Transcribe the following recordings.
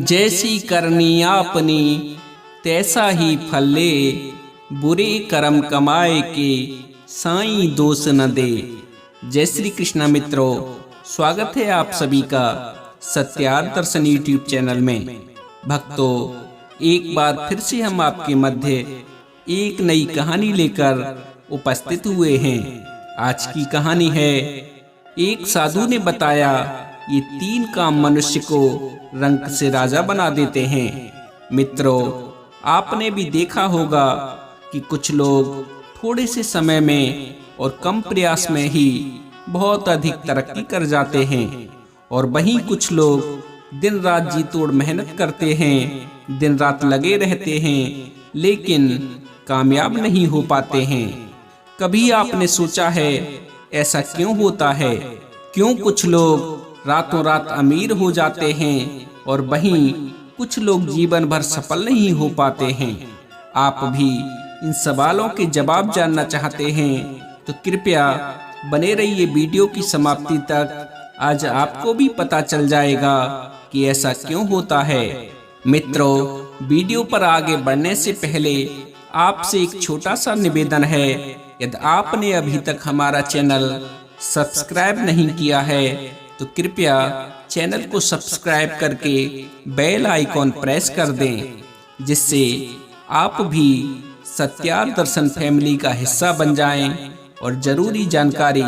जैसी करनी आपनी तैसा ही फल ले, बुरे कर्म कमाए के साईं दोष न दे। जय श्री कृष्णा मित्रों, स्वागत है आप सभी का सत्यार्थ दर्शन यूट्यूब चैनल में। भक्तों, एक बार फिर से हम आपके मध्य एक नई कहानी लेकर उपस्थित हुए हैं। आज की कहानी है, एक साधु ने बताया ये 3 काम मनुष्य को रंक से राजा बना देते हैं। मित्रों, आपने भी देखा होगा कि कुछ लोग थोड़े से समय में और कम प्रयास में ही बहुत अधिक तरक्की कर जाते हैं, और वहीं कुछ लोग दिन रात जी तोड़ मेहनत करते हैं, दिन रात लगे रहते हैं, लेकिन कामयाब नहीं हो पाते हैं। कभी आपने सोचा है ऐसा क्यों होता है? क्यों कुछ लोग रातों रात अमीर हो जाते हैं और वहीं कुछ लोग जीवन भर सफल नहीं हो पाते हैं? आप भी इन सवालों के जवाब जानना चाहते हैं तो कृपया बने रहिए वीडियो की समाप्ति तक। आज आपको भी पता चल जाएगा कि ऐसा क्यों होता है। मित्रों, वीडियो पर आगे बढ़ने से पहले आपसे एक छोटा सा निवेदन है। यदि आपने अभी तक हमारा चैनल सब्सक्राइब नहीं किया है तो कृपया चैनल को सब्सक्राइब करके बेल आइकॉन प्रेस कर दें, जिससे आप भी सत्यार्थ दर्शन फैमिली का हिस्सा बन जाएं और जरूरी जानकारी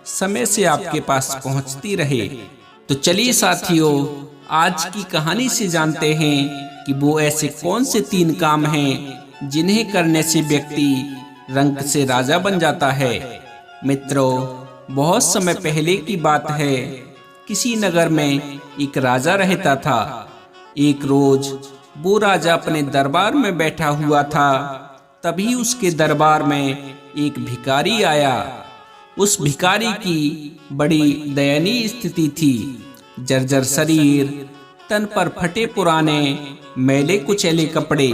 समय से आपके पास पहुंचती रहे। तो चलिए साथियों, आज की कहानी से जानते हैं कि वो ऐसे कौन से 3 काम हैं जिन्हें करने से व्यक्ति रंक से राजा बन जाता है। मित्रों, बहुत समय पहले की बात है। किसी नगर में एक राजा रहता था। एक रोज वो राजा अपने दरबार में बैठा हुआ था। तभी उसके दरबार में एक भिखारी आया। उस भिखारी की बड़ी दयनीय स्थिति थी। जर्जर शरीर, तन पर फटे पुराने मैले कुचैले कपड़े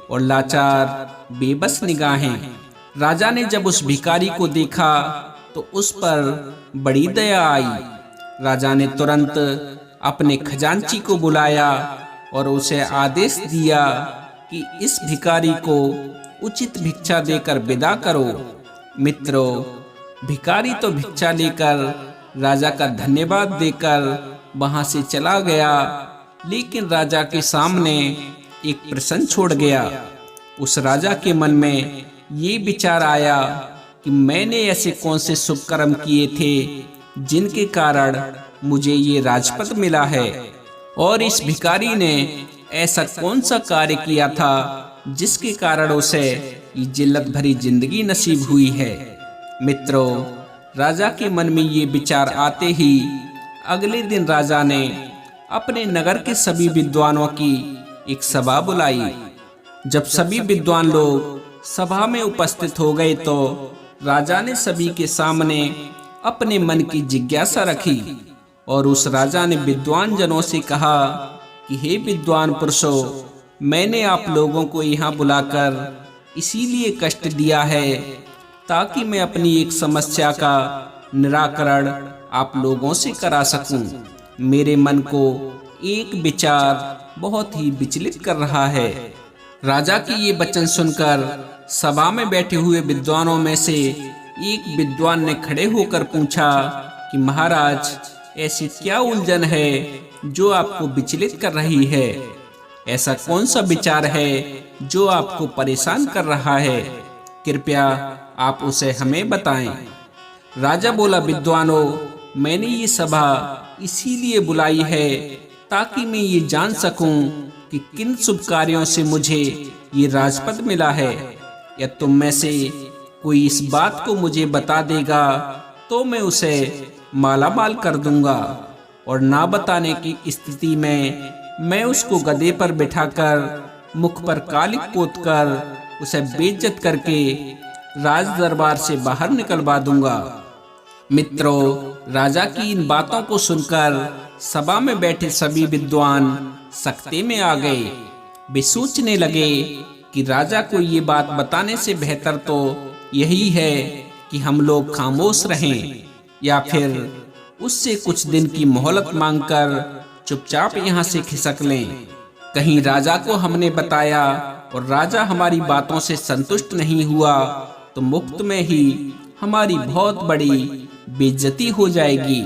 और लाचार बेबस निगाहें। राजा ने जब उस भिखारी को देखा तो उस पर बड़ी दया आई। राजा ने तुरंत अपने खजांची को बुलाया और उसे आदेश दिया कि इस भिखारी को उचित भिक्षा देकर विदा करो। मित्रों, भिखारी तो भिक्षा लेकर राजा का धन्यवाद देकर वहां से चला गया, लेकिन राजा के सामने एक प्रश्न छोड़ गया। उस राजा के मन में ये विचार आया कि मैंने ऐसे कौन से शुभ कर्म किए थे जिनके कारण मुझे ये राजपद मिला है, और इस भिखारी ने ऐसा कौन सा कार्य किया था जिसके कारण उसे ये जिल्लत भरी जिंदगी नसीब हुई है। मित्रों, राजा के मन में ये विचार आते ही अगले दिन राजा ने अपने नगर के सभी विद्वानों की एक सभा बुलाई। जब सभी विद्वान लोग सभा में उपस्थित हो गए तो राजा ने सभी के सामने अपने मन की जिज्ञासा रखी, और उस राजा ने विद्वान जनों से कहा कि हे विद्वान पुरुषों, मैंने आप लोगों को यहाँ बुलाकर इसीलिए कष्ट दिया है ताकि मैं अपनी एक समस्या का निराकरण आप लोगों से करा सकूं। मेरे मन को एक विचार बहुत ही विचलित कर रहा है। राजा के ये वचन सुनकर सभा में बैठे हुए विद्वानों में से एक विद्वान ने खड़े होकर पूछा कि महाराज, ऐसी क्या उलझन है जो आपको विचलित कर रही है? ऐसा कौन सा विचार है जो आपको परेशान कर रहा है? कृपया आप उसे हमें बताएं। राजा बोला, विद्वानों, मैंने ये सभा इसीलिए बुलाई है ताकि मैं ये जान सकूं कि किन शुभ कार्यों से मुझे ये राजपद मिला है। या तुम में से कोई इस बात को मुझे बता देगा तो मैं उसे माला माल कर दूंगा, और ना बताने की स्थिति में मैं उसको गधे पर बिठाकर मुख पर कालिक पोतकर उसे बेइज्जत करके राज दरबार से बाहर निकलवा दूंगा। मित्रों, राजा की इन बातों को सुनकर सभा में बैठे सभी विद्वान सकते में आ गए। वे सोचने लगे कि राजा को ये बात बताने से बेहतर तो यही है कि हम लोग खामोश रहें, या फिर उससे कुछ दिन की मोहलत मांगकर चुपचाप यहाँ से खिसक लें। कहीं राजा को हमने बताया और राजा हमारी बातों से संतुष्ट नहीं हुआ तो मुफ्त में ही हमारी बहुत बड़ी बेइज्जती हो जाएगी।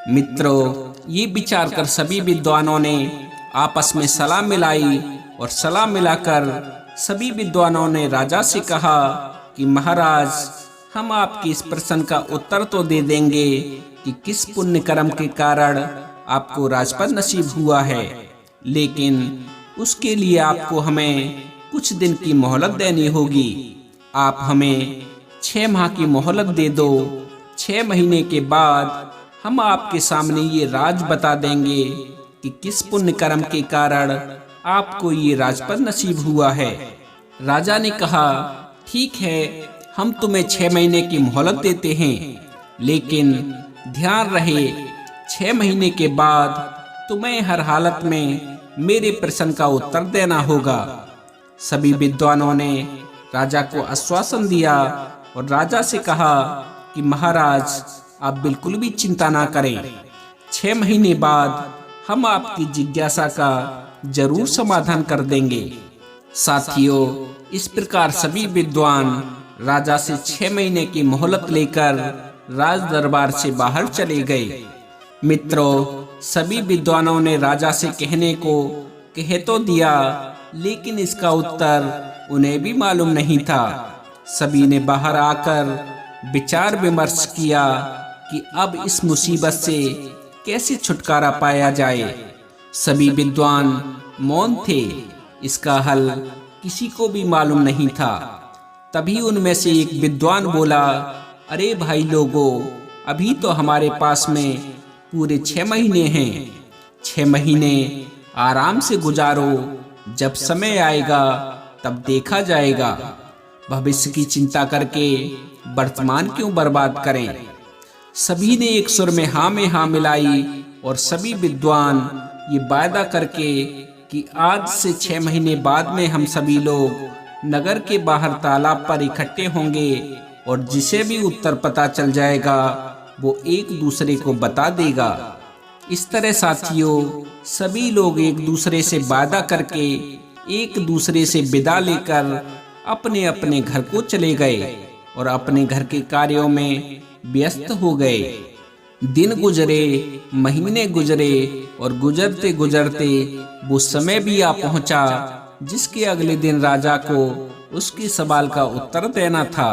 मित्रों, ये विचार कर सभी विद्वानों ने आपस में सलाह मिलाई और सलाह मिलाकर सभी विद्वानों ने राजा से कहा कि महाराज, हम आपके इस प्रश्न का उत्तर तो दे देंगे कि किस पुण्य कर्म के कारण आपको राजपद नसीब हुआ है, लेकिन उसके लिए आपको हमें कुछ दिन की मोहलत देनी होगी। आप हमें 6 माह की मोहलत दे दो। 6 महीने के बाद हम आपके सामने ये राज बता देंगे कि किस पुण्य कर्म के कारण आपको ये राजपद नसीब हुआ है। राजा ने कहा, ठीक है, हम तुम्हें 6 महीने की मोहलत देते हैं, लेकिन ध्यान रहे 6 महीने के बाद तुम्हें हर हालत में मेरे प्रश्न का उत्तर देना होगा। सभी विद्वानों ने राजा को आश्वासन दिया और राजा से कहा कि महाराज, आप बिल्कुल भी चिंता ना करें। 6 महीने बाद हम आपकी जिज्ञासा का जरूर समाधान कर देंगे। साथियों, इस प्रकार सभी विद्वान राजा से 6 महीने की मोहलत लेकर राज दरबार से बाहर चले गए। मित्रों, सभी विद्वानों ने राजा से कहने को कह तो दिया, लेकिन इसका उत्तर उन्हें भी मालूम नहीं था। सभी ने बाहर आकर विचार विमर्श किया कि अब इस मुसीबत से कैसे छुटकारा पाया जाए। सभी विद्वान मौन थे, इसका हल किसी को भी मालूम नहीं था। तभी उनमें से एक विद्वान बोला, अरे भाई लोगों, अभी तो हमारे पास में पूरे 6 महीने हैं। 6 महीने आराम से गुजारो, जब समय आएगा तब देखा जाएगा। भविष्य की चिंता करके वर्तमान क्यों बर्बाद करें। सभी ने एक सुर में हाँ मिलाई और सभी विद्वान ये वायदा करके कि आज से 6 महीने बाद में हम सभी लोग नगर के बाहर तालाब पर इकट्ठे होंगे और जिसे भी उत्तर पता चल जाएगा वो एक दूसरे को बता देगा। इस तरह साथियों, सभी लोग एक दूसरे से वादा करके एक दूसरे से विदा लेकर अपने अपने घर को चले गए और अपने घर के कार्यों में व्यस्त हो गए। दिन गुजरे, महीने गुजरे और गुजरते गुजरते वो समय भी आ पहुंचा जिसके अगले दिन राजा को उसके सवाल का उत्तर देना था।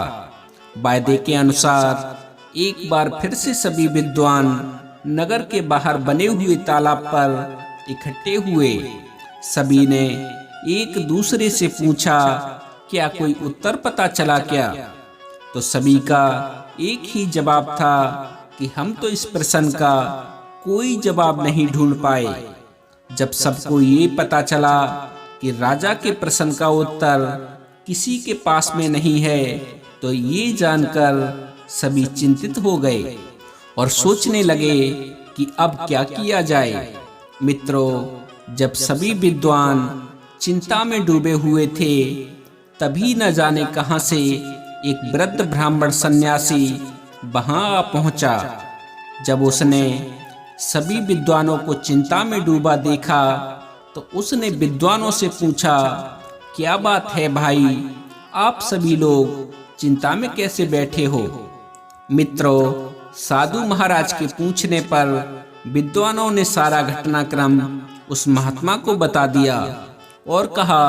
वायदे के अनुसार एक बार फिर से सभी विद्वान नगर के बाहर बने हुए तालाब पर इकट्ठे हुए। सभी ने एक दूसरे से पूछा, क्या कोई उत्तर पता चला क्या? तो सभी का एक ही जवाब था कि हम तो इस प्रश्न का कोई जवाब नहीं ढूंढ पाए। जब सबको ये पता चला कि राजा के प्रश्न का उत्तर किसी के पास में नहीं है, तो ये जानकर सभी चिंतित हो गए और सोचने लगे कि अब क्या किया जाए। मित्रों, जब सभी विद्वान चिंता में डूबे हुए थे, तभी न जाने कहां से एक वृद्ध ब्राह्मण सन्यासी वहां आ पहुंचा। जब उसने सभी विद्वानों को चिंता में डूबा देखा, तो उसने विद्वानों से पूछा, क्या बात है भाई, आप सभी लोग चिंता में कैसे बैठे हो? मित्रों, साधु महाराज के पूछने पर विद्वानों ने सारा घटनाक्रम उस महात्मा को बता दिया और कहा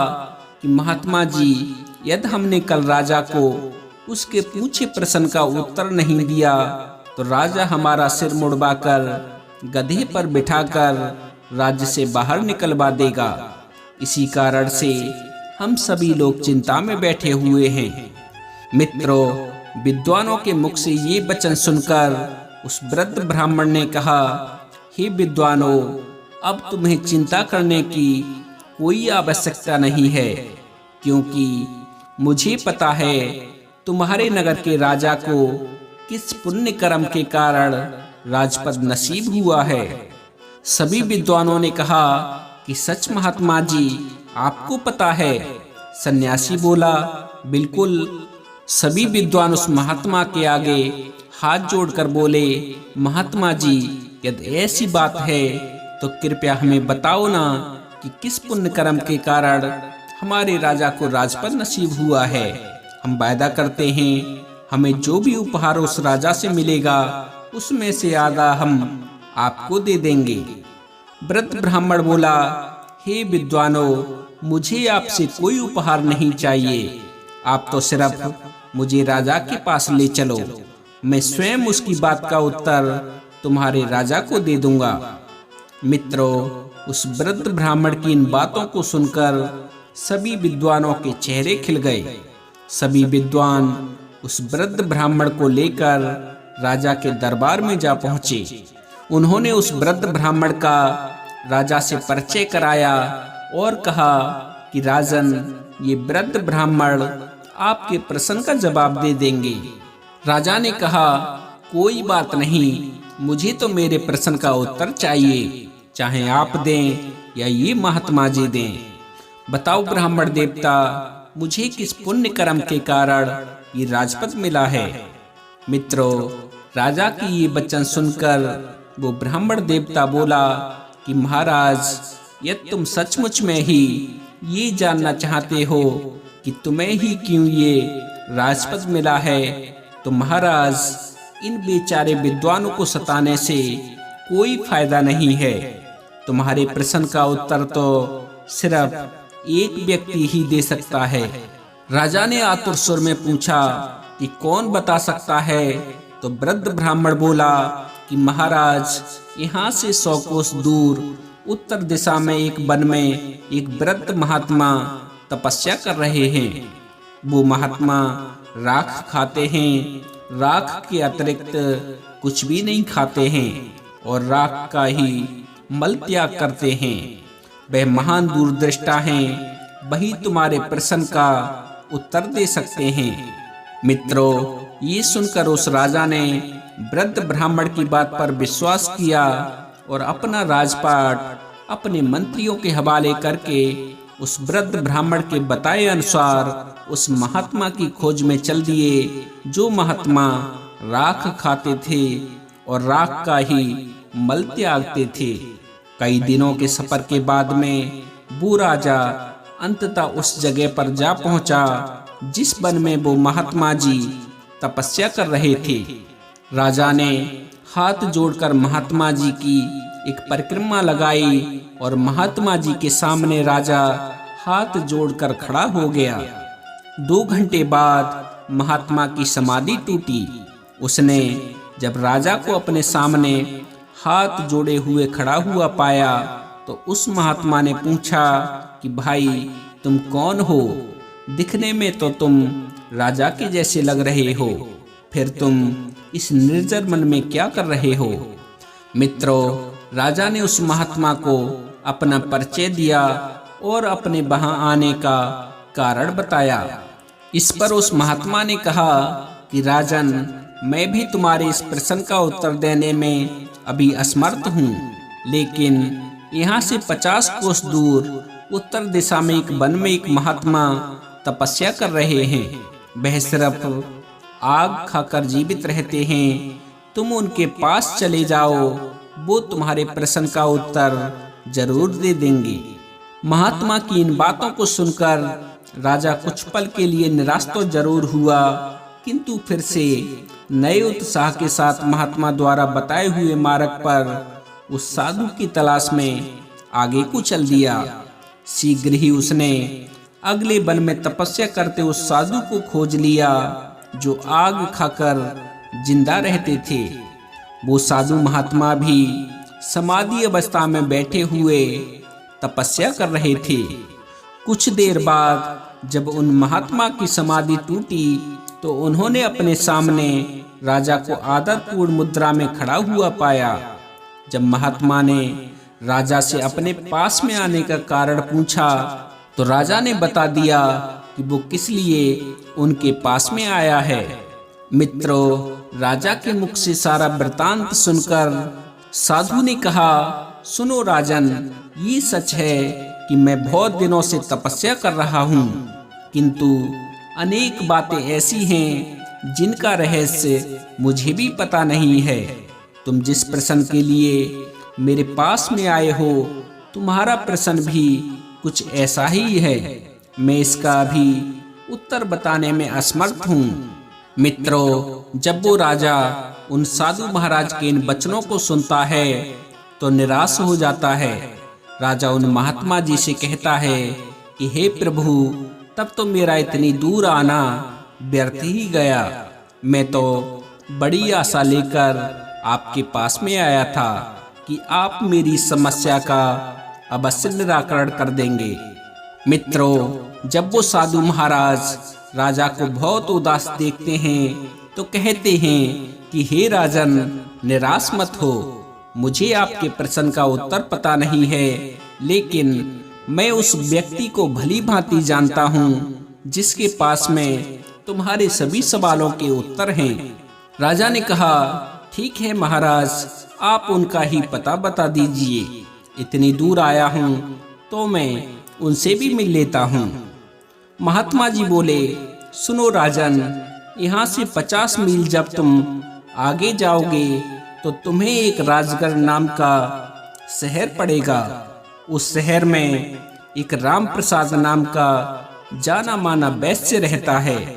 कि महात्मा जी, यदि हमने कल राजा को उसके पूछे प्रश्न का उत्तर नहीं दिया तो राजा हमारा सिर मुड़वाकर गधे पर बिठाकर राज्य से बाहर निकलवा देगा। इसी कारण से हम सभी लोग चिंता में बैठे हुए हैं। मित्रों, विद्वानों के मुख से ये वचन सुनकर उस वृद्ध ब्राह्मण ने कहा, हे विद्वानों, अब तुम्हें चिंता करने की कोई आवश्यकता नहीं है, क्योंकि मुझे पता है तुम्हारे नगर के राजा को किस पुण्य कर्म के कारण राजपद नसीब हुआ है। सभी विद्वानों ने कहा कि सच महात्मा जी, आपको पता है? सन्यासी बोला, बिल्कुल। सभी विद्वान उस महात्मा के आगे हाथ जोड़कर बोले, महात्मा जी, यदि ऐसी बात है तो कृपया हमें बताओ ना कि किस पुण्य कर्म के कारण हमारे राजा को राजपद नसीब हुआ है। हम वायदा करते हैं हमें जो भी उपहार उस राजा से मिलेगा उसमें से आधा हम आपको दे देंगे। वृद्ध ब्राह्मण बोला, हे विद्वानों, मुझे आपसे कोई उपहार नहीं चाहिए। आप तो सिर्फ मुझे राजा के पास ले चलो, मैं स्वयं उसकी बात का उत्तर तुम्हारे राजा को दे दूंगा। मित्रों, उस वृद्ध ब्राह्मण की इन बातों को सुनकर सभी विद्वानों के चेहरे खिल गए। सभी विद्वान उस वृद्ध ब्राह्मण को लेकर राजा के दरबार में जा पहुंचे। उन्होंने उस वृद्ध ब्राह्मण का राजा से परिचय कराया और कहा कि राजन, ये वृद्ध ब्राह्मण आपके प्रश्न का जवाब दे देंगे। राजा ने कहा, कोई बात नहीं, मुझे तो मेरे प्रश्न का उत्तर चाहिए, चाहे आप दें या ये महात्मा जी दें। बताओ ब्राह्मण देवता, मुझे किस पुण्य कर्म के कारण ये राजपद मिला है। मित्रों, राजा की ये वचन सुनकर वो ब्राह्मण देवता बोला कि महाराज, यदि तुम सचमुच में ही ये जानना चाहते हो कि तुम्हें ही क्यों ये राजपद मिला है, तो महाराज, इन बेचारे विद्वानों को सताने से कोई फायदा नहीं है। तुम्हारे प्रश्न का उत्तर तो सिर्फ एक व्यक्ति ही दे सकता है। राजा ने आतुर सुर में पूछा कि कौन बता सकता है। तो वृद्ध ब्राह्मण बोला कि महाराज, यहाँ से 100 कोस दूर उत्तर दिशा में एक वन में एक वृद्ध महात्मा तपस्या कर रहे हैं। वो महात्मा राख खाते हैं, राख के अतिरिक्त कुछ भी नहीं खाते हैं और राख का ही मल त्याग करते हैं। वह महान दूरदृष्टा हैं, वही तुम्हारे प्रश्न का उत्तर दे सकते हैं। मित्रों, ये सुनकर उस राजा ने वृद्ध ब्राह्मण की बात पर विश्वास किया और अपना राजपाट अपने मंत्रियों के हवाले करके उस वृद्ध ब्राह्मण के बताए अनुसार उस महात्मा की खोज में चल दिए, जो महात्मा राख खाते थे और राख का ही मल त्यागते थे। कई दिनों के सफर के बाद में वो राजा अंततः उस जगह पर जा पहुंचा जिस वन में वो महात्मा जी तपस्या कर रहे थे। राजा ने हाथ जोड़कर महात्मा जी की एक परिक्रमा लगाई और महात्मा जी के सामने राजा हाथ जोड़कर खड़ा हो गया। 2 घंटे बाद महात्मा की समाधि टूटी। उसने जब राजा को अपने सामने हाथ जोड़े हुए खड़ा हुआ पाया तो उस महात्मा ने पूछा कि भाई, तुम कौन हो? दिखने में तो तुम राजा के जैसे लग रहे हो, फिर तुम इस निर्जन वन में क्या कर रहे हो? मित्रों, राजा ने उस महात्मा को अपना परिचय दिया और अपने वहां आने का कारण बताया। इस पर उस महात्मा ने कहा कि राजन, मैं भी तुम्हारे इस प्रश्न का उत्तर देने में अभी असमर्थ हूँ, लेकिन यहाँ से 50 कोस दूर उत्तर दिशा में एक वन में एक महात्मा तपस्या कर रहे हैं। वह सिर्फ आग खाकर जीवित रहते हैं। तुम उनके पास चले जाओ, वो तुम्हारे प्रश्न का उत्तर जरूर दे देंगे। महात्मा की इन बातों को सुनकर राजा कुछ पल के लिए निराश तो जरूर हुआ, किंतु फिर से नए उत्साह के साथ महात्मा द्वारा बताए हुए मार्ग पर उस साधु की तलाश में आगे को चल दिया। शीघ्र ही उसने अगले वन में तपस्या करते उस साधु को खोज लिया जो आग खाकर जिंदा रहते थे। वो साधु महात्मा भी समाधि अवस्था में बैठे हुए तपस्या कर रहे थे। कुछ देर बाद जब उन महात्मा की समाधि टूटी तो उन्होंने अपने सामने राजा को आदरपूर्ण मुद्रा में खड़ा हुआ पाया। जब महात्मा ने राजा से अपने पास में आने का कारण पूछा तो राजा ने बता दिया कि वो किस लिए उनके पास में आया है। मित्रों, राजा के मुख से सारा वृतांत सुनकर साधु ने कहा, सुनो राजन, ये सच है कि मैं बहुत दिनों से तपस्या कर रहा हूँ, किंतु अनेक बातें ऐसी हैं जिनका रहस्य मुझे भी पता नहीं है। तुम जिस प्रश्न के लिए मेरे पास में आए हो तुम्हारा प्रश्न भी कुछ ऐसा ही है। मैं इसका भी उत्तर बताने में असमर्थ हूँ। मित्रों, जब वो राजा उन साधु महाराज के इन वचनों को सुनता है तो निराश हो जाता है। राजा उन महात्मा जी से कहता है कि हे प्रभु, तब तो मेरा इतनी दूर आना व्यर्थ ही गया। मैं तो बड़ी आशा लेकर आपके पास में आया था कि आप मेरी समस्या का अवश्य निराकरण कर देंगे। मित्रों, जब वो साधु महाराज राजा को बहुत उदास देखते हैं तो कहते हैं कि हे राजन, निराश मत हो। मुझे आपके प्रश्न का उत्तर पता नहीं है, लेकिन मैं उस व्यक्ति को भली भांति जानता हूँ जिसके पास में तुम्हारे सभी सवालों के उत्तर हैं। राजा ने कहा, ठीक है महाराज, आप उनका ही पता बता दीजिए। इतनी दूर आया हूँ तो मैं उनसे भी मिल लेता हूँ। महात्मा जी बोले, सुनो राजन, यहाँ से 50 मील जब तुम आगे जाओगे तो तुम्हें एक राजगढ़ नाम का शहर पड़ेगा। उस शहर में एक राम प्रसाद नाम का जाना माना वैश्य रहता है।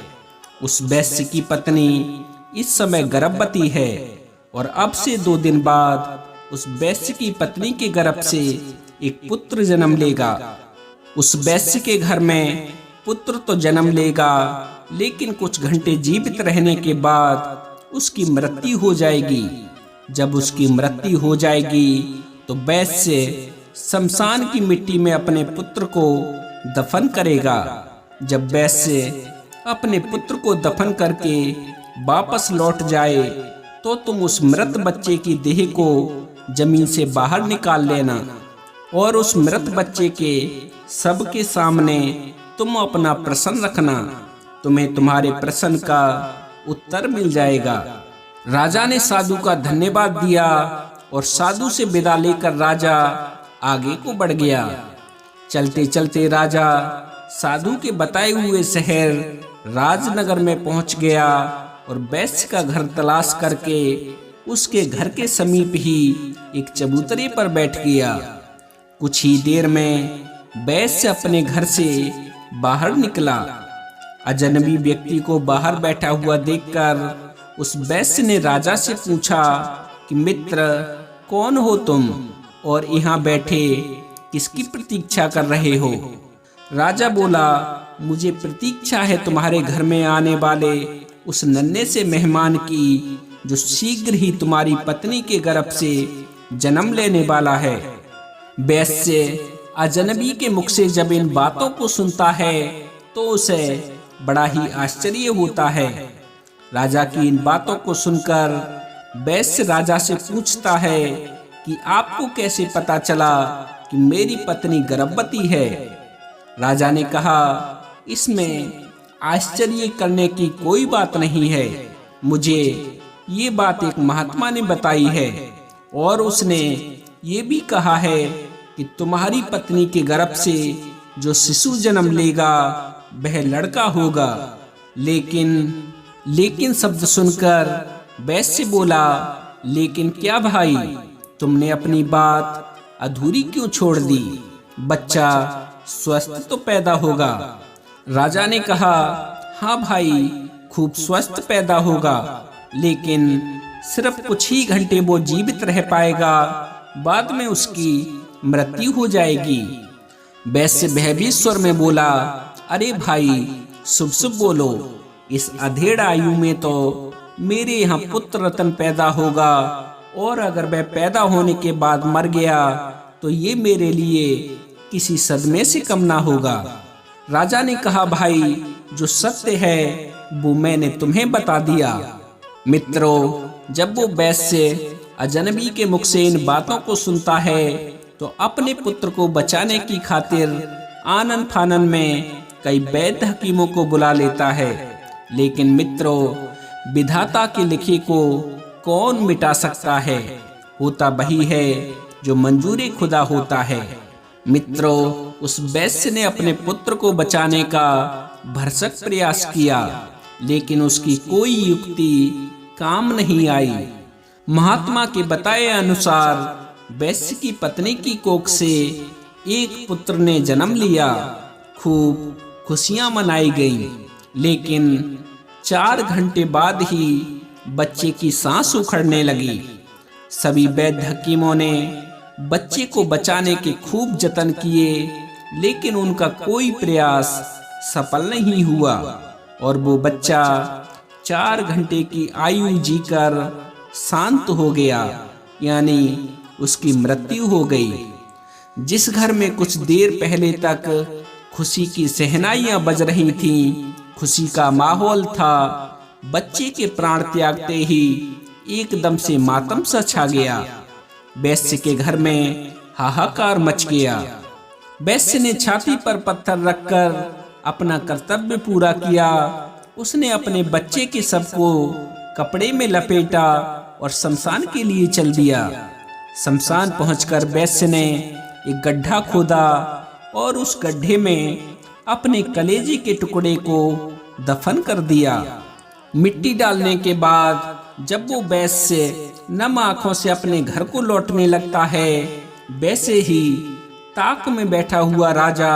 उस वैश्य की पत्नी इस समय गर्भवती है और अब से 2 दिन बाद उस वैश्य की पत्नी के गर्भ से एक पुत्र जन्म लेगा। उस वैश्य के घर में पुत्र तो जन्म लेगा, लेकिन कुछ घंटे जीवित रहने के बाद उसकी मृत्यु हो जाएगी। जब उसकी मृत्यु हो जाएगी तो वैश्य शमशान की मिट्टी में अपने पुत्र को दफन करेगा। जब वैश्य अपने पुत्र को दफन करके वापस लौट जाए तो तुम उस मृत बच्चे की देह को जमीन से बाहर निकाल लेना और उस मृत बच्चे के शव के सामने तुम अपना प्रश्न रखना। तुम्हें तुम्हारे प्रश्न का उत्तर मिल जाएगा। राजा ने साधु का धन्यवाद दिया और साधु से विदा लेकर राजा आगे को बढ़ गया। चलते चलते राजा साधु के बताए हुए शहर राजनगर में पहुंच गया और वैश्य का घर तलाश करके उसके घर के समीप ही एक चबूतरे पर बैठ गया। कुछ ही देर में वैश्य अपने घर से बाहर निकला। अजनबी व्यक्ति को बाहर बैठा हुआ देखकर उस वैश्य ने राजा से पूछा कि मित्र, कौन हो तुम और यहाँ बैठे किसकी प्रतीक्षा कर रहे हो? राजा बोला, मुझे प्रतीक्षा है तुम्हारे घर में आने वाले उस नन्हे से मेहमान की, जो शीघ्र ही तुम्हारी पत्नी के गर्भ से जन्म लेने वाला है। वैश्य अजनबी के मुख से जब इन बातों को सुनता है तो उसे बड़ा ही आश्चर्य होता है। राजा की इन बातों को सुनकर वैश्य राजा से पूछता है कि आपको कैसे पता चला कि मेरी पत्नी गर्भवती है? राजा ने कहा, इसमें आश्चर्य करने की कोई बात नहीं है। मुझे ये बात एक महात्मा ने बताई है और उसने ये भी कहा है कि तुम्हारी पत्नी के गर्भ से जो शिशु जन्म लेगा वह लड़का होगा। लेकिन शब्द सुनकर वैश्य बोला, लेकिन क्या भाई, तुमने अपनी बात अधूरी क्यों छोड़ दी? बच्चा स्वस्थ तो पैदा होगा। राजा ने कहा, हाँ भाई, खूब स्वस्थ पैदा होगा, लेकिन सिर्फ कुछ ही घंटे वो जीवित रह पाएगा, बाद में उसकी मृत्यु हो जाएगी। वैश्य भयभीत स्वर में बोला, अरे भाई, शुभ शुभ बोलो। इस अधेड़ आयु में तो मेरे यहाँ पुत्र रत्न पैदा होगा, और अगर वह पैदा होने के बाद मर गया तो ये मेरे लिए किसी सदमे से कम ना होगा। राजा ने कहा, भाई, जो सत्य है वो मैंने तुम्हें बता दिया। मित्रों, जब वो वैश्य अजनबी के मुख से इन बातों को सुनता है तो अपने पुत्र को बचाने की खातिर आनन फानन में कई वैद्य हकीमों को बुला लेता है। लेकिन मित्रों, विधाता के लिखे को कौन मिटा सकता है? होता वही है जो मंजूरी खुदा होता है। मित्रों, उस वैश्य ने अपने पुत्र को बचाने का भरसक प्रयास किया, लेकिन उसकी कोई युक्ति काम नहीं आई। महात्मा के बताए अनुसार वैश्य की पत्नी की कोख से एक पुत्र ने जन्म लिया। खूब खुशियां मनाई गईं, लेकिन 4 घंटे बाद ही बच्चे की सांस उखड़ने लगी। सभी वैद्य हकीमों ने बच्चे को बचाने के खूब जतन किए, लेकिन उनका कोई प्रयास सफल नहीं हुआ और वो बच्चा 4 घंटे की आयु जीकर शांत हो गया, यानी उसकी मृत्यु हो गई। जिस घर में कुछ देर पहले तक खुशी की शहनाइयां बज रही थीं, खुशी का माहौल था, बच्चे के प्राण त्यागते ही एकदम से मातम सा छा गया। वैश्य के घर में हाहाकार मच गया। वैश्य ने छाती पर पत्थर रखकर अपना कर्तव्य पूरा किया। उसने अपने बच्चे के शव को कपड़े में लपेटा और शमशान के लिए चल दिया। शमशान पहुंचकर वैश्य ने एक गड्ढा खोदा और उस गड्ढे में अपने कलेजे के टुकड़े को दफन कर दिया। मिट्टी डालने के बाद जब वो वैश्य नम आंखों से अपने घर को लौटने लगता है, वैसे ही ताक में बैठा हुआ राजा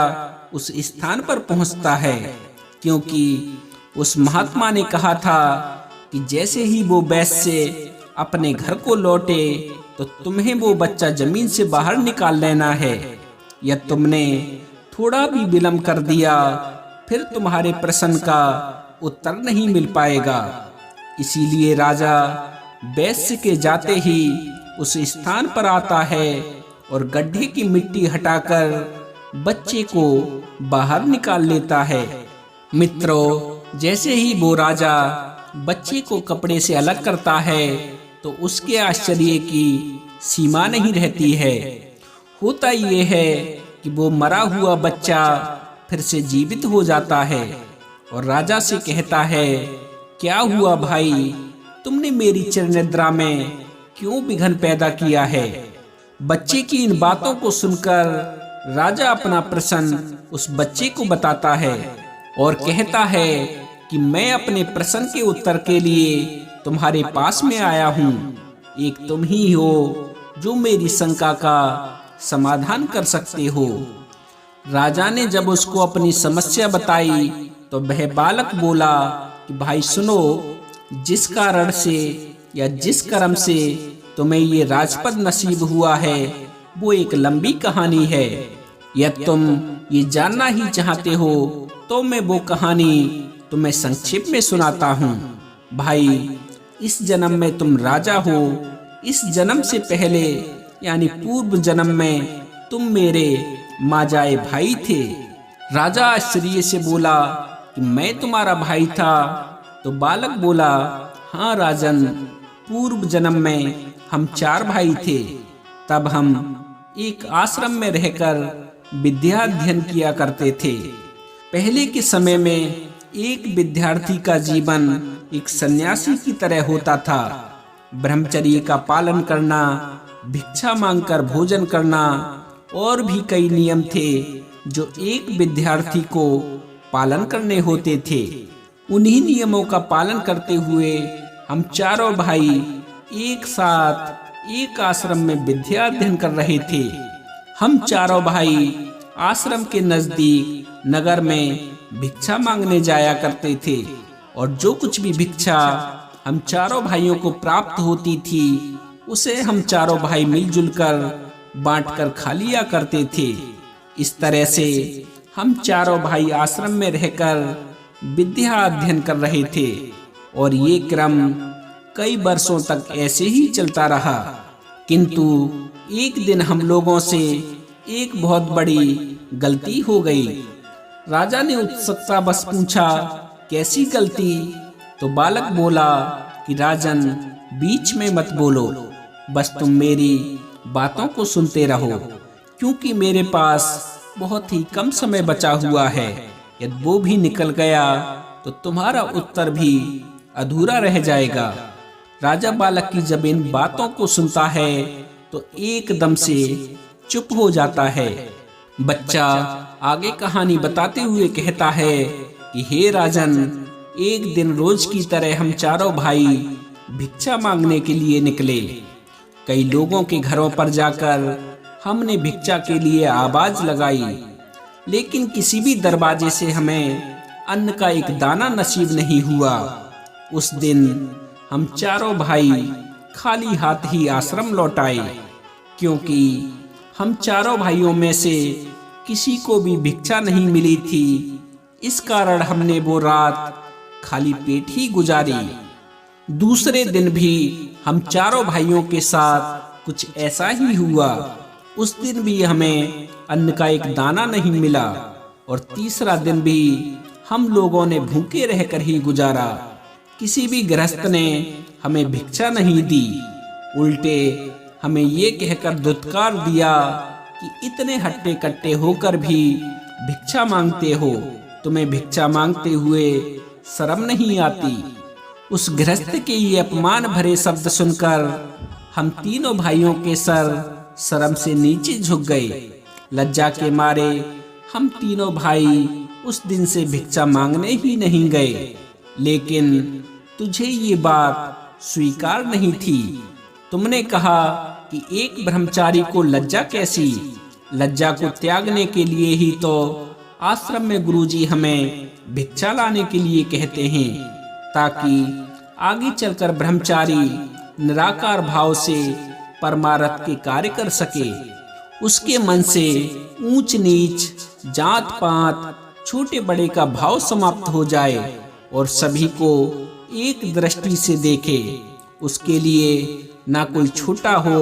उस स्थान पर पहुंचता है, क्योंकि उस महात्मा ने कहा था कि जैसे ही वो वैश्य अपने घर को लौटे तो तुम्हें वो बच्चा जमीन से बाहर निकाल लेना है, या तुमने थोड़ा भी विलंब कर दिया फिर तुम्हारे प्रश्न का उत्तर नहीं मिल पाएगा। इसीलिए राजा वैश्य के जाते ही उस स्थान पर आता है और गड्ढे की मिट्टी हटाकर बच्चे को बाहर निकाल लेता है। मित्रों, जैसे ही वो राजा बच्चे को कपड़े से अलग करता है तो उसके आश्चर्य की सीमा नहीं रहती है। होता ये है कि वो मरा हुआ बच्चा फिर से जीवित हो जाता है और राजा से कहता है, क्या हुआ भाई, तुमने मेरी चिरनिद्रा में क्यों विघ्न पैदा किया है। बच्चे की इन बातों को सुनकर राजा अपना प्रश्न उस बच्चे को बताता है और कहता है कि मैं अपने प्रश्न के उत्तर के लिए तुम्हारे पास में आया हूँ। एक तुम ही हो जो मेरी शंका का समाधान कर सकते हो। राजा ने जब उसको अपनी समस्या बताई तो वह बालक बोला कि भाई सुनो, जिस कारण से या जिस कर्म से तुम्हें ये राजपद नसीब हुआ है वो एक लंबी कहानी है। यदि तुम ये जानना ही चाहते हो तो मैं वो कहानी तुम्हें संक्षेप में सुनाता हूँ। भाई, इस जन्म में तुम राजा हो। इस जन्म से पहले यानी पूर्व जन्म में तुम मेरे माजाए भाई थे। राजा आश्चर्य से बोला कि मैं तुम्हारा भाई था। तो बालक बोला, हाँ राजन, पूर्व जन्म में हम 4 भाई थे। तब हम एक आश्रम में रहकर विद्या अध्ययन किया करते थे। पहले के समय में एक विद्यार्थी का जीवन एक सन्यासी की तरह होता था। ब्रह्मचर्य का पालन करना, भिक्षा मांगकर भोजन करना और भी कई नियम थे जो एक विद्यार्थी को पालन करने होते थे। उन्हीं नियमों का पालन करते हुए हम 4 भाई एक साथ एक आश्रम में विद्या अध्ययन कर रहे थे। हम 4 भाई आश्रम के नजदीक नगर में भिक्षा मांगने जाया करते थे और जो कुछ भी भिक्षा हम 4 भाइयों को प्राप्त होती थी उसे हम 4 भाई मिलजुल कर बांटकर खा लिया करते थे। इस तरह से हम 4 भाई आश्रम में रहकर विद्या अध्ययन कर रहे थे और ये क्रम कई वर्षों तक ऐसे ही चलता रहा। किंतु एक दिन हम लोगों से एक बहुत बड़ी गलती हो गई। राजा ने उत्सुकता बस पूछा, कैसी गलती? तो बालक बोला कि राजन, बीच में मत बोलो, बस तुम मेरी बातों को सुनते रहो, क्योंकि मेरे पास बहुत ही कम समय बचा हुआ है। यदि वो भी निकल गया तो तुम्हारा उत्तर भी अधूरा रह जाएगा। राजा बालक की जब इन बातों को सुनता है तो एकदम से चुप हो जाता है। बच्चा आगे कहानी बताते हुए कहता है कि हे राजन, एक दिन रोज की तरह हम 4 भाई भिक्षा मांगने के लिए निकले। कई लोगों के घरों पर जाकर हमने भिक्षा के लिए आवाज लगाई, लेकिन किसी भी दरवाजे से हमें अन्न का एक दाना नसीब नहीं हुआ। उस दिन हम चारों भाई खाली हाथ ही आश्रम लौट आए, क्योंकि हम चारों भाइयों में से किसी को भी भिक्षा नहीं मिली थी। इस कारण हमने वो रात खाली पेट ही गुजारी। दूसरे दिन भी हम चारों भाइयों के साथ कुछ ऐसा ही हुआ। उस दिन भी हमें अन्न का एक दाना नहीं मिला, और तीसरा दिन भी हम लोगों ने भूखे रहकर ही गुजारा। किसी भी गृहस्थ ने हमें भिक्षा नहीं दी, उल्टे हमें ये कहकर दुत्कार दिया कि इतने हट्टे कट्टे होकर भी भिक्षा मांगते हो, तुम्हें भिक्षा मांगते हुए शर्म नहीं आती। उस गृहस्थ के ये अपमान भरे शब्द सुनकर हम तीनों भाइयों के सर शर्म से नीचे झुक गए। लज्जा के मारे हम तीनों भाई उस दिन से भिक्षा मांगने ही नहीं गए। लेकिन तुझे ये बात स्वीकार नहीं थी। तुमने कहा कि एक ब्रह्मचारी को लज्जा कैसी। लज्जा को त्यागने के लिए ही तो आश्रम में गुरुजी हमें भिक्षा लाने के लिए कहते हैं, ताकि आगे चलकर ब्रह्मचारी निराकार भाव से परमार्थ के कार्य कर सके। उसके मन से ऊंच नीच, जात पात, छोटे बड़े का भाव समाप्त हो जाए और सभी को एक दृष्टि से देखे। उसके लिए ना कोई छोटा हो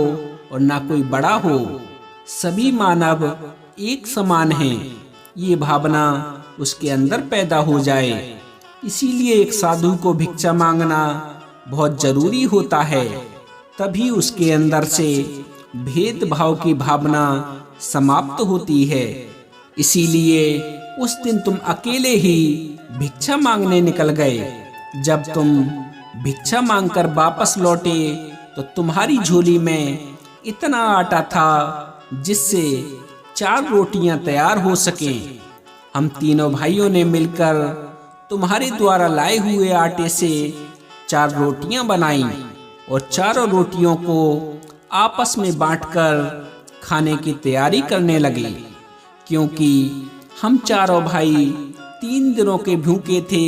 और ना कोई बड़ा हो, सभी मानव एक समान हैं, ये भावना उसके अंदर पैदा हो जाए। इसीलिए एक साधु को भिक्षा मांगना बहुत जरूरी होता है, तभी उसके अंदर से भेदभाव की भावना समाप्त होती है। इसीलिए उस दिन तुम अकेले ही भिक्षा मांगने निकल गए। जब तुम भिक्षा मांगकर वापस लौटे तो तुम्हारी झोली में इतना आटा था जिससे 4 रोटियां तैयार हो सकें। हम तीनों भाइयों ने मिलकर तुम्हारे द्वारा लाए हुए आटे से 4 रोटियां बनाई और चारों रोटियों को आपस में बांटकर खाने की तैयारी करने लगे, क्योंकि हम चारों भाई 3 दिनों के भूखे थे।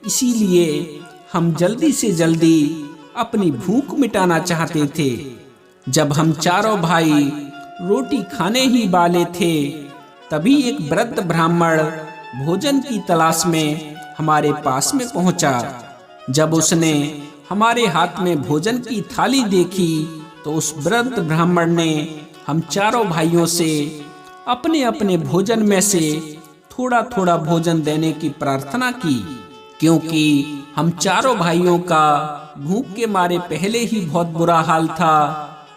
इसीलिए हम जल्दी से जल्दी अपनी भूख मिटाना चाहते थे। जब हम चारों भाई रोटी खाने ही वाले थे, तभी एक वृद्ध ब्राह्मण भोजन की तलाश में हमारे पास में पहुंचा। जब उसने हमारे हाथ में भोजन की थाली देखी तो उस वृद्ध ब्राह्मण ने हम चारों भाइयों से अपने अपने भोजन में से थोड़ा थोड़ा भोजन देने की प्रार्थना की, क्योंकि हम चारों भाइयों का भूख के मारे पहले ही बहुत बुरा हाल था।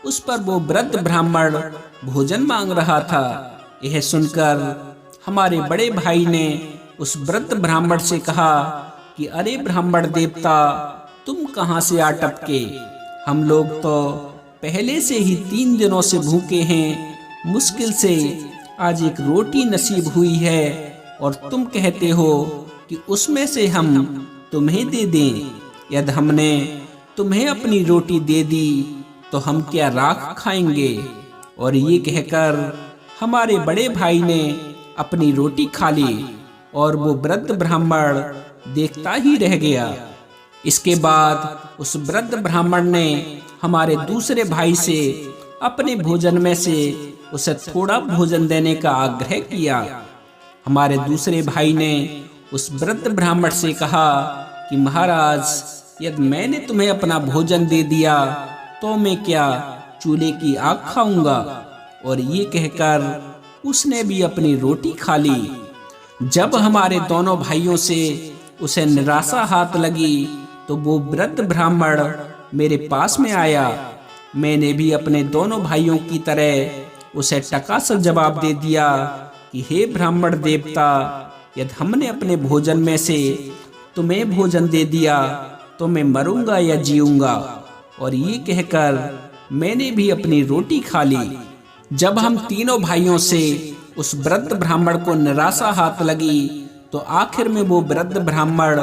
उस पर वो वृद्ध ब्राह्मण भोजन मांग रहा था। यह सुनकर हमारे बड़े भाई ने उस वृद्ध ब्राह्मण से कहा कि अरे ब्राह्मण देवता, तुम कहाँ से आ टपके? हम लोग तो पहले से ही 3 दिनों से भूखे हैं। मुश्किल से आज एक रोटी नसीब हुई है और तुम कहते हो कि उसमें से हम तुम्हें दे दें। यदि हमने तुम्हें अपनी रोटी दे दी तो हम क्या राख खाएंगे? और ये कहकर हमारे बड़े भाई ने अपनी रोटी खा ली और वो वृद्ध ब्राह्मण देखता ही रह गया। इसके बाद उस वृद्ध ब्राह्मण ने हमारे दूसरे भाई से अपने भोजन में से उसे थोड़ा भोजन देने का आग्रह किया। हमारे दूसरे भाई ने उस वृद्ध ब्राह्मण से कहा कि महाराज, यदि मैंने तुम्हें अपना भोजन दे दिया तो मैं क्या चूल्हे की आग खाऊंगा? और ये कहकर उसने भी अपनी रोटी खा ली। जब हमारे दोनों भाइयों से उसे निराशा हाथ लगी तो वो वृद्ध ब्राह्मण मेरे पास में आया। मैंने भी अपने दोनों भाइयों की तरह उसे टकासर जवाब दे दिया कि हे ब्राह्मण देवता, यदि हमने अपने भोजन में से तुम्हें भोजन दे दिया तो मैं मरूंगा या जीऊंगा। और ये कहकर मैंने भी अपनी रोटी खा ली। जब हम तीनों भाइयों से उस वृद्ध ब्राह्मण को निराशा हाथ लगी तो आखिर में वो वृद्ध ब्राह्मण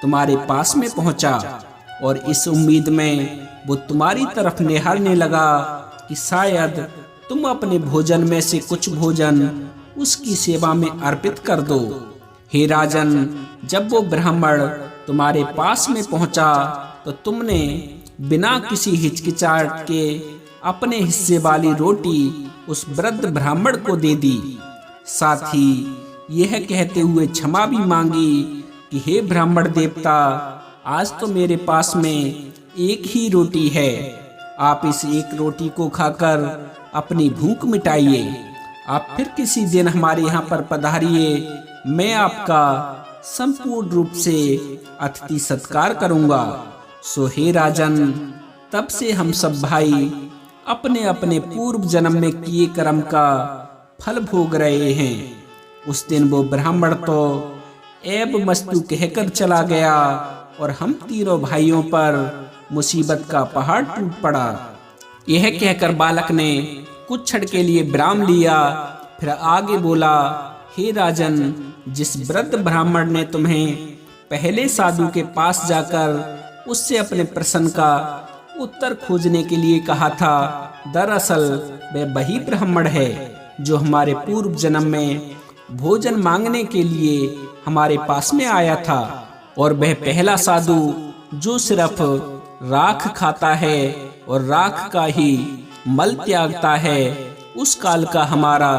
तुम्हारे पास में पहुंचा और इस उम्मीद में वो तुम्हारी तरफ निहारने लगा कि शायद तुम अपने भोजन में से कुछ भोजन उसकी सेवा में अर्पित कर दो। हे राजन, जब वो ब्राह्मण तुम्हारे पास में पहुंचा तो तुमने बिना किसी हिचकिचाहट के अपने हिस्से वाली रोटी उस वृद्ध ब्राह्मण को दे दी। साथ ही यह कहते हुए क्षमा भी मांगी कि हे ब्राह्मण देवता, आज तो मेरे पास में एक ही रोटी है, आप इस एक रोटी को खाकर अपनी भूख मिटाइए। आप फिर किसी दिन हमारे यहाँ पर पधारिए, मैं आपका संपूर्ण रूप से अतिथि सत्कार करूँगा। सो हे राजन, तब से हम सब भाई अपने अपने पूर्व जन्म में किए कर्म का फल भोग रहे हैं। उस दिन वो ब्राह्मण तो ऐब मस्तु कहकर चला गया और हम तीनों भाइयों पर मुसीबत का पहाड़ टूट पड़ा। यह कहकर बालक ने कुछ क्षण के लिए विराम लिया, फिर आगे बोला, हे राजन, जिस वृद्ध ब्राह्मण ने तुम्हें पहले साधु के पास जाकर उससे अपने प्रश्न का उत्तर खोजने के लिए कहा था, दरअसल वह वही ब्राह्मण है जो हमारे पूर्व जन्म में भोजन मांगने के लिए हमारे पास में आया था। और वह पहला साधु जो सिर्फ राख खाता है और राख का ही मल त्यागता है, उस काल का हमारा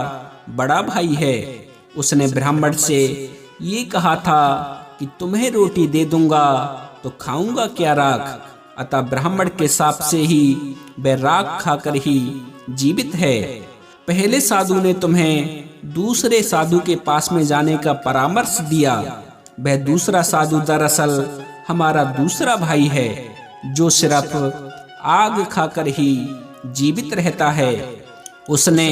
बड़ा भाई है। उसने ब्राह्मण से ये कहा था कि तुम्हें रोटी दे दूंगा तो खाऊंगा क्या राख। अतः ब्राह्मण के शाप से ही वह राख खाकर ही जीवित है। पहले साधु ने तुम्हें दूसरे साधु के पास में जाने का परामर्श दिया। वह दूसरा साधु दरअसल हमारा दूसरा भाई है जो सिर्फ आग खाकर ही जीवित रहता है। उसने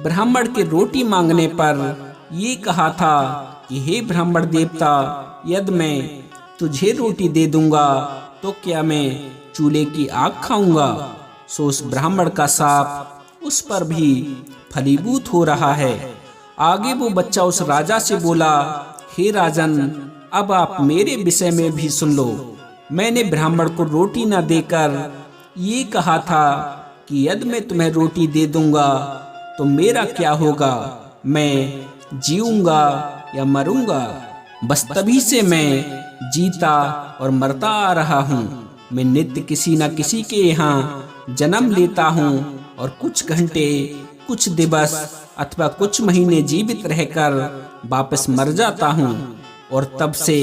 ब्राह्मण के रोटी मांगने पर ये कहा था कि हे ब्राह्मण देवता, यदि मैं तुझे रोटी दे दूंगा तो क्या मैं चूल्हे की आग खाऊंगा। सो उस ब्राह्मण का शाप उस पर भी फलीभूत हो रहा है। आगे वो बच्चा उस राजा से बोला, हे राजन, अब आप मेरे विषय में भी सुन लो। मैंने ब्राह्मण को रोटी न देकर ये कहा था कि यदि मैं तुम्हें रोटी दे दूंगा तो मेरा क्या होगा, मैं जीऊंगा या मरूंगा। बस तभी से मैं जीता और मरता आ रहा हूँ। मैं नित्य किसी न किसी के यहाँ जन्म लेता हूँ और कुछ घंटे, कुछ दिवस अथवा कुछ महीने जीवित रहकर वापस मर जाता हूँ। और तब से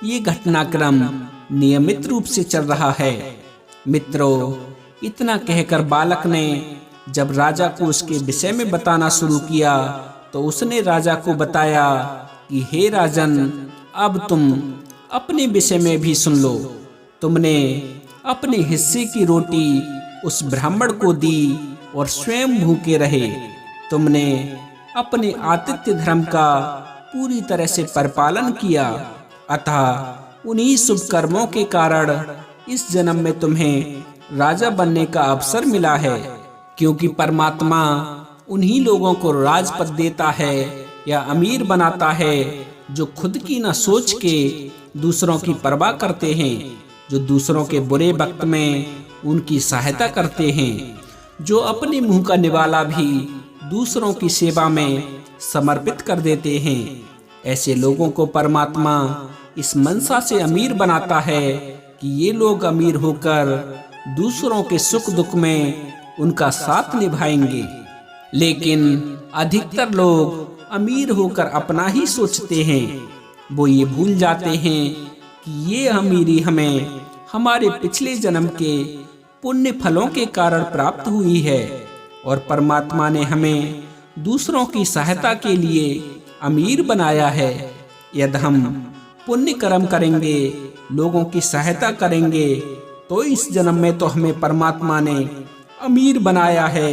ये घटनाक्रम नियमित रूप से चल रहा है। मित्रों, इतना कहकर बालक ने जब राजा को उसके विषय में बताना शुरू किया तो उसने राजा को बताया कि हे राजन, अब तुम अपने विषय में भी सुन लो। तुमने अपने हिस्से की रोटी उस ब्राह्मण को दी और स्वयं भूखे रहे। तुमने अपने आतिथ्य धर्म का पूरी तरह से परिपालन किया। अतः उन्हीं शुभ कर्मों के कारण इस जन्म में तुम्हें राजा बनने का अवसर मिला है। क्योंकि परमात्मा उन्हीं लोगों को राजपद देता है या अमीर बनाता है जो खुद की न सोच के दूसरों की परवाह करते हैं, जो दूसरों के बुरे वक्त में उनकी सहायता करते हैं, जो अपने मुंह का निवाला भी दूसरों की सेवा में समर्पित कर देते हैं। ऐसे लोगों को परमात्मा इस मनसा से अमीर बनाता है कि ये लोग अमीर होकर दूसरों के सुख दुख में उनका साथ निभाएंगे। लेकिन अधिकतर लोग अमीर होकर अपना ही सोचते हैं। वो ये भूल जाते हैं कि ये अमीरी हमें हमारे पिछले जन्म के पुण्य फलों के कारण प्राप्त हुई है और परमात्मा ने हमें दूसरों की सहायता के लिए अमीर बनाया है। यदि हम पुण्य कर्म करेंगे, लोगों की सहायता करेंगे, तो इस जन्म में तो हमें परमात्मा ने अमीर बनाया है,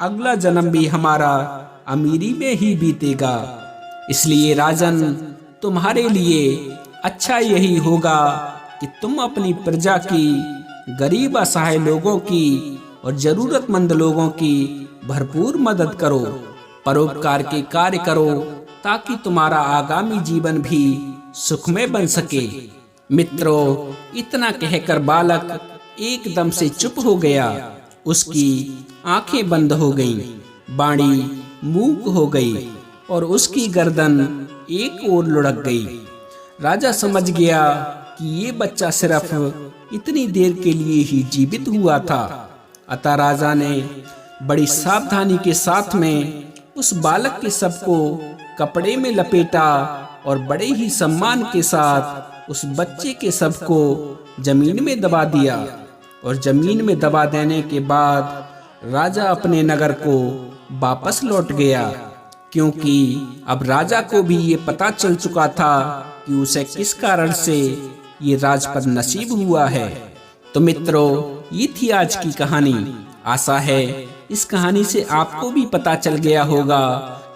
अगला जन्म भी हमारा अमीरी में ही बीतेगा। इसलिए राजन, तुम्हारे लिए अच्छा यही होगा कि तुम अपनी प्रजा की, गरीब असहाय लोगों की और जरूरतमंद लोगों की भरपूर मदद करो, परोपकार के कार्य करो, ताकि तुम्हारा आगामी जीवन भी सुखमय बन सके। मित्रों, इतना कहकर बालक एकदम से चुप हो गया। उसकी आंखें बंद हो गईं, बाणी मूक हो गई और उसकी गर्दन एक ओर लुढ़क गई। राजा समझ गया कि ये बच्चा सिर्फ इतनी देर के लिए ही जीवित हुआ था। अतः राजा ने बड़ी सावधानी के साथ में उस बालक के शव को कपड़े में लपेटा और बड़े ही सम्मान के साथ उस बच्चे के शव को जमीन में दबा दिया। और जमीन में दबा देने के बाद राजा अपने नगर को वापस लौट गया, क्योंकि अब राजा को भी ये पता चल चुका था कि उसे किस कारण से ये राजपद नसीब हुआ है। तो मित्रों, ये थी आज की कहानी। आशा है इस कहानी से आपको भी पता चल गया होगा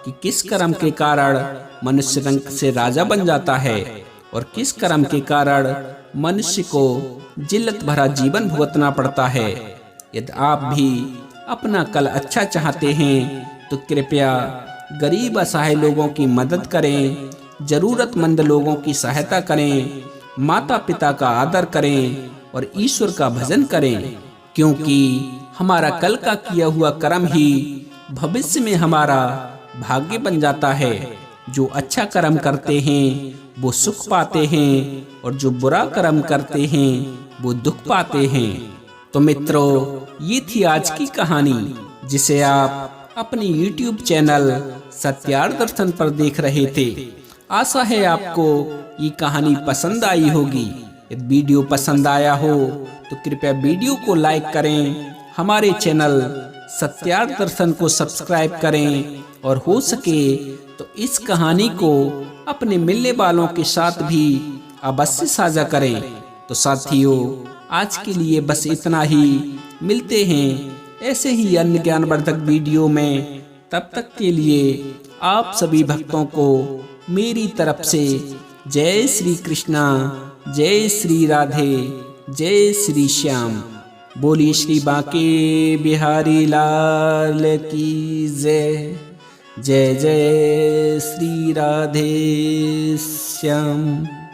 कि किस कर्म के कारण मनुष्य रंक से राजा बन जाता है और किस कर्म के कारण मनुष्य को जिल्लत भरा जीवन भुगतना पड़ता है। यदि आप भी अपना कल अच्छा चाहते हैं तो कृपया गरीब असहाय लोगों की मदद करें, जरूरतमंद लोगों की सहायता करें, माता पिता का आदर करें और ईश्वर का भजन करें, क्योंकि हमारा कल का किया हुआ कर्म ही भविष्य में हमारा भाग्य बन जाता है। जो अच्छा कर्म करते हैं वो सुख पाते हैं और जो बुरा कर्म करते हैं वो दुख पाते हैं। तो मित्रों, ये थी आज की कहानी जिसे आप अपने YouTube चैनल सत्यार्थ दर्शन पर देख रहे थे। आशा है आपको ये कहानी पसंद आई होगी। यदि वीडियो पसंद आया हो तो कृपया वीडियो को लाइक करें, हमारे चैनल सत्यार्थ दर्शन को सब्सक्राइब करें और हो सके तो इस कहानी को अपने मिलने वालों के साथ भी अवश्य साझा करें। तो साथियों, आज के लिए बस इतना ही। मिलते हैं ऐसे ही अन्य ज्ञानवर्धक वीडियो में। तब तक के लिए आप सभी भक्तों को मेरी तरफ से जय श्री कृष्णा, जय श्री राधे, जय श्री श्याम। बोली श्री बांके बिहारी लाल की जय। जय जय श्री राधे श्याम।